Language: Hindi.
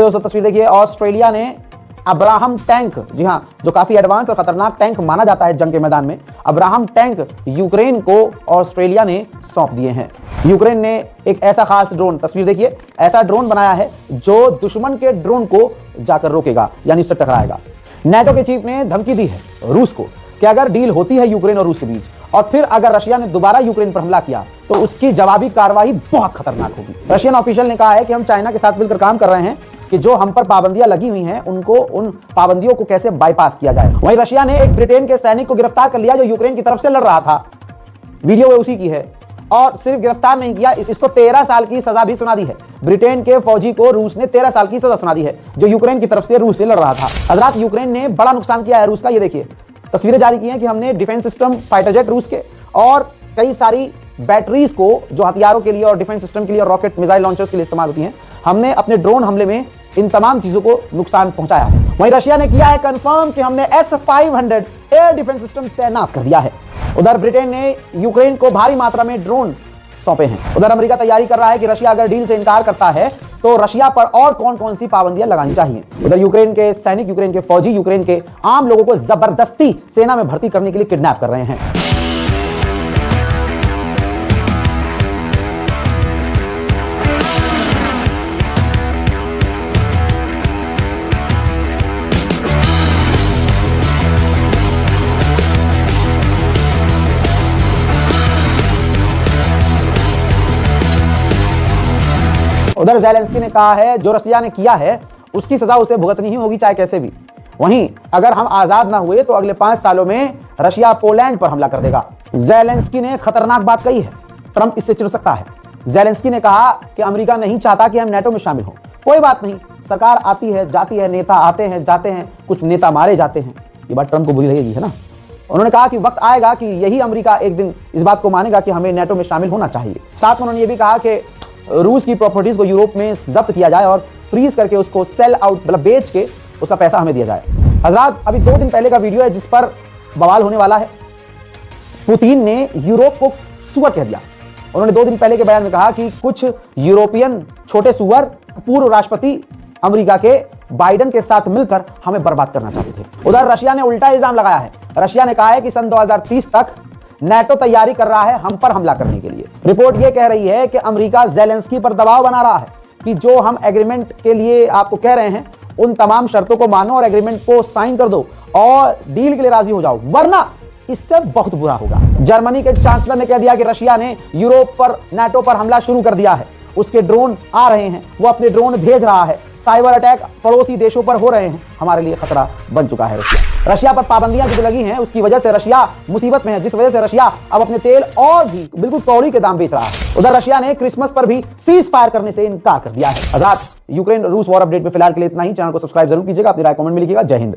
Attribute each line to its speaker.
Speaker 1: दोस्तों तस्वीर देखिए, ऑस्ट्रेलिया ने अब्राहम टैंक, जी हाँ, जो काफी एडवांस और खतरनाक टैंक माना जाता है जंग के मैदान में, अब्राहम टैंक यूक्रेन को ऑस्ट्रेलिया ने सौंप दिए हैं। यूक्रेन ने एक ऐसा खास ड्रोन, तस्वीर देखिए, ऐसा ड्रोन बनाया है जो दुश्मन के ड्रोन को जाकर रोकेगा, यानी उससे टकराएगा। नाटो के चीफ ने धमकी दी है रूस को कि अगर डील होती है यूक्रेन और रूस के बीच और फिर अगर रशिया ने दोबारा यूक्रेन पर हमला किया तो उसकी जवाबी कार्रवाई बहुत खतरनाक होगी। रशियन ऑफिशियल ने कहा है कि हम चाइना के साथ मिलकर काम कर रहे हैं कि जो हम पर पाबंदियां लगी हुई हैं उनको, उन पाबंदियों को कैसे बाईपास किया जाए। वहीं रशिया ने एक ब्रिटेन के सैनिक को गिरफ्तार कर लिया जो यूक्रेन की तरफ से लड़ रहा था, वीडियो उसी की है, और सिर्फ गिरफ्तार नहीं किया, इसको 13 साल की सजा भी सुना दी है। ब्रिटेन के फौजी को रूस ने 13 साल की सजा सुना दी है जो यूक्रेन की तरफ से रूस से लड़ रहा था। हजरात, यूक्रेन ने बड़ा नुकसान किया है रूस का। ये देखिए तस्वीरें जारी की हैं कि हमने डिफेंस सिस्टम, फाइटर जेट रूस के और कई सारी बैटरीज को जो हथियारों के लिए और डिफेंस सिस्टम के लिए और रॉकेट मिसाइल लॉन्चर्स के लिए इस्तेमाल होती हैं, हमने अपने ड्रोन हमले में इन तमाम चीजों को नुकसान पहुंचाया है। वहीं रशिया ने किया है कंफर्म कि हमने S-500 एयर डिफेंस सिस्टम तैनात कर दिया है। उधर ब्रिटेन ने यूक्रेन को भारी मात्रा में ड्रोन सौंपे हैं। उधर अमेरिका तैयारी कर रहा है कि रशिया अगर डील से इनकार करता है तो रशिया पर और कौन कौन सी पाबंदियां लगानी चाहिए। उधर यूक्रेन के सैनिक, यूक्रेन के फौजी यूक्रेन के आम लोगों को जबरदस्ती सेना में भर्ती करने के लिए किडनैप कर रहे हैं। उधर ज़ेलेंस्की ने कहा है जो रशिया ने किया है उसकी सजा उसे भुगतनी ही होगी, चाहे कैसे भी। वहीं अगर हम आजाद ना हुए तो अगले 5 सालों में रशिया पोलैंड पर हमला कर देगा। ज़ेलेंस्की ने खतरनाक बात कही है, ट्रंप इससे चिढ़ सकता है। ज़ेलेंस्की ने कहा कि अमेरिका नहीं चाहता कि हम नाटो में शामिल हों। कोई बात नहीं, सरकार आती है जाती है, नेता आते हैं जाते हैं, कुछ नेता मारे जाते हैं, ये बात ट्रंप को बुरी लगेगी, है ना। उन्होंने कहा कि वक्त आएगा कि यही अमेरिका एक दिन इस बात को मानेगा कि हमें नाटो में शामिल होना चाहिए। साथ में उन्होंने ये भी कहा कि रूस की प्रॉपर्टीज को यूरोप में जब्त किया जाए और फ्रीज करके उसको सेल आउट, मतलब बेच के उसका पैसा हमें दिया जाए। हजरात, अभी 2 दिन पहले का वीडियो है जिस पर बवाल होने वाला है। पुतिन ने यूरोप को सुअर कह दिया। उन्होंने 2 दिन पहले के बयान में कहा कि कुछ यूरोपियन छोटे सुअर पूर्व राष्ट्रपति अमेरिका के बाइडेन के साथ मिलकर हमें बर्बाद करना चाहते थे। उधर रशिया ने उल्टा इल्जाम लगाया है। रशिया ने कहा है कि सन 2030 तक नाटो तैयारी कर रहा है हम पर हमला करने के लिए। रिपोर्ट यह कह रही है कि अमेरिका ज़ेलेंस्की पर दबाव बना रहा है कि जो हम एग्रीमेंट के लिए आपको कह रहे हैं उन तमाम शर्तों को मानो और एग्रीमेंट को साइन कर दो और डील के लिए राजी हो जाओ, वरना इससे बहुत बुरा होगा। जर्मनी के चांसलर ने कह दिया कि रशिया ने यूरोप पर, नाटो पर हमला शुरू कर दिया है। उसके ड्रोन आ रहे हैं, वो अपने ड्रोन भेज रहा है, साइबर अटैक पड़ोसी देशों पर हो रहे हैं, हमारे लिए खतरा बन चुका है रशिया पर पाबंदियां जो लगी हैं उसकी वजह से रशिया मुसीबत में है, जिस वजह से रशिया अब अपने तेल और भी बिल्कुल कौड़ी के दाम बेच रहा है। उधर रशिया ने क्रिसमस पर भी सीज फायर करने से इनकार कर दिया है। आजाद यूक्रेन रूस वॉर अपडेट में फिलहाल के लिए इतना ही। चैनल को सब्सक्राइब जरूर कीजिएगा, अपनी राय कमेंट में लिखिएगा। जय हिंद।